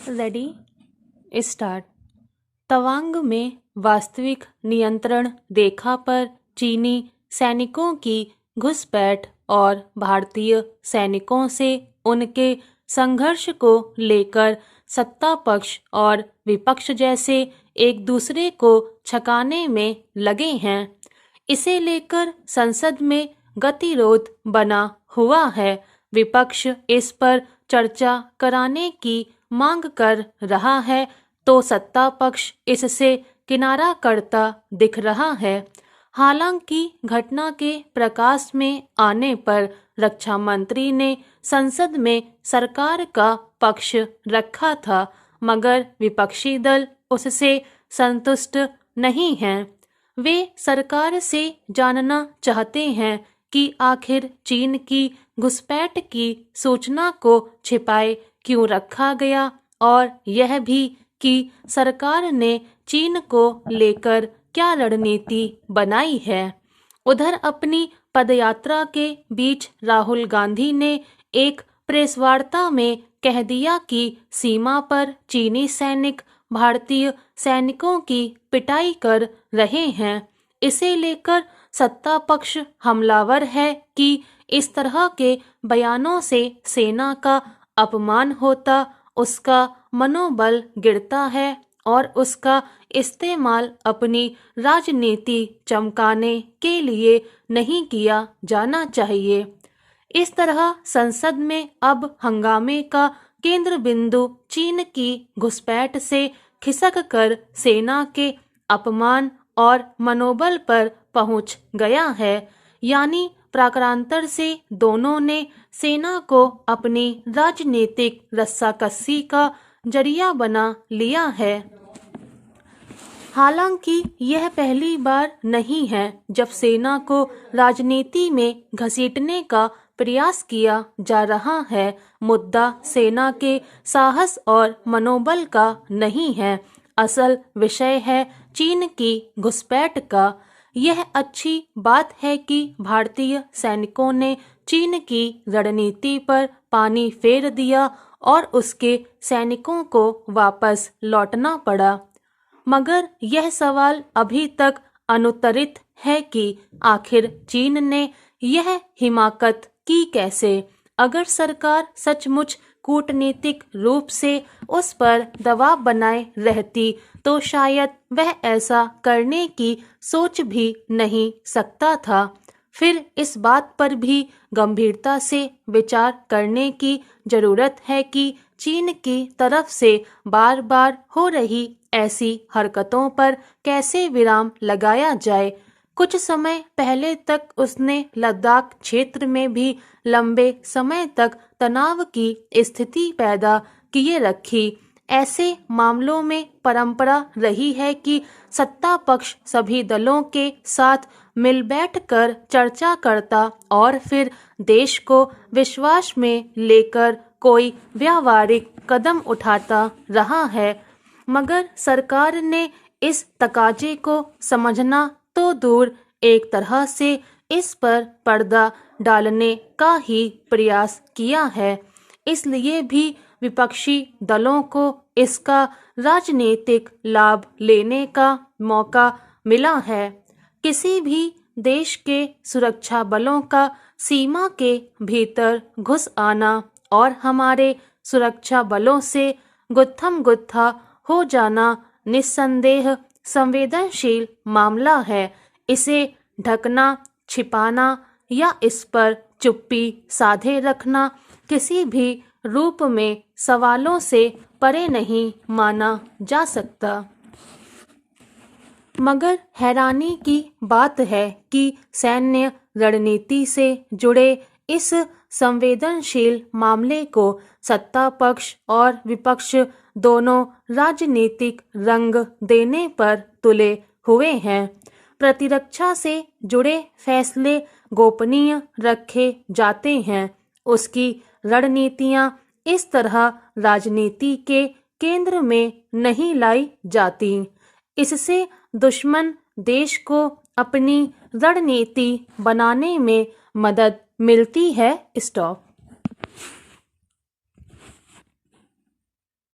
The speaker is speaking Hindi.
Ready start. तवांग में वास्तविक नियंत्रण रेखा पर चीनी सैनिकों की घुसपैठ और भारतीय सैनिकों से उनके संघर्ष को लेकर सत्ता पक्ष और विपक्ष जैसे एक दूसरे को छकाने में लगे हैं। इसे लेकर संसद में गतिरोध बना हुआ है। विपक्ष इस पर चर्चा कराने की मांग कर रहा है तो सत्ता पक्ष इससे किनारा करता दिख रहा है। हालांकि घटना के प्रकाश में आने पर रक्षा मंत्री ने संसद में सरकार का पक्ष रखा था, मगर विपक्षी दल उससे संतुष्ट नहीं हैं। वे सरकार से जानना चाहते हैं कि आखिर चीन की घुसपैठ की सूचना को छिपाए क्यों रखा गया और यह भी कि सरकार ने चीन को लेकर क्या रणनीति बनाई है। उधर अपनी पदयात्रा के बीच राहुल गांधी ने एक प्रेस वार्ता में कह दिया कि सीमा पर चीनी सैनिक भारतीय सैनिकों की पिटाई कर रहे हैं। इसे लेकर सत्ता पक्ष हमलावर है कि इस तरह के बयानों से सेना का अपमान होता, उसका मनोबल गिरता है और उसका इस्तेमाल अपनी राजनीति चमकाने के लिए नहीं किया जाना चाहिए। इस तरह संसद में अब हंगामे का केंद्र बिंदु चीन की घुसपैठ से खिसक कर सेना के अपमान और मनोबल पर पहुंच गया है। यानी प्राक्रांतर से दोनों ने सेना को अपनी राजनीतिक रस्साकसी का जरिया बना लिया है। हालांकि यह पहली बार नहीं है जब सेना को राजनीति में घसीटने का प्रयास किया जा रहा है। मुद्दा सेना के साहस और मनोबल का नहीं है, असल विषय है चीन की घुसपैठ का। यह अच्छी बात है कि भारतीय सैनिकों ने चीन की रणनीति पर पानी फेर दिया और उसके सैनिकों को वापस लौटना पड़ा, मगर यह सवाल अभी तक अनुत्तरित है कि आखिर चीन ने यह हिमाकत की कैसे। अगर सरकार सचमुच कूटनीतिक रूप से उस पर दबाव बनाए रहती तो शायद वह ऐसा करने की सोच भी नहीं सकता था। फिर इस बात पर भी गंभीरता से विचार करने की जरूरत है कि चीन की तरफ से बार बार हो रही ऐसी हरकतों पर कैसे विराम लगाया जाए। कुछ समय पहले तक उसने लद्दाख क्षेत्र में भी लंबे समय तक तनाव की स्थिति पैदा किए रखी। ऐसे मामलों में परंपरा रही है कि सत्ता पक्ष सभी दलों के साथ मिल बैठकर चर्चा करता और फिर देश को विश्वास में लेकर कोई व्यावहारिक कदम उठाता रहा है, मगर सरकार ने इस तकाजे को समझना तो दूर, एक तरह से इस पर पर्दा डालने का ही प्रयास किया है। इसलिए भी विपक्षी दलों को इसका राजनीतिक लाभ लेने का मौका मिला है। किसी भी देश के सुरक्षा बलों का सीमा के भीतर घुस आना और हमारे सुरक्षा बलों से गुत्थम गुत्था हो जाना निस्संदेह संवेदनशील मामला है। इसे ढकना, छिपाना या इस पर चुप्पी साधे रखना किसी भी रूप में सवालों से परे नहीं माना जा सकता। मगर हैरानी की बात है कि सैन्य रणनीति से जुड़े इस संवेदनशील मामले को सत्ता पक्ष और विपक्ष दोनों राजनीतिक रंग देने पर तुले हुए हैं। प्रतिरक्षा से जुड़े फैसले गोपनीय रखे जाते हैं। उसकी रणनीतियां इस तरह राजनीति के केंद्र में नहीं लाई जाती। इससे दुश्मन देश को अपनी रणनीति बनाने में मदद मिलती है। स्टॉप।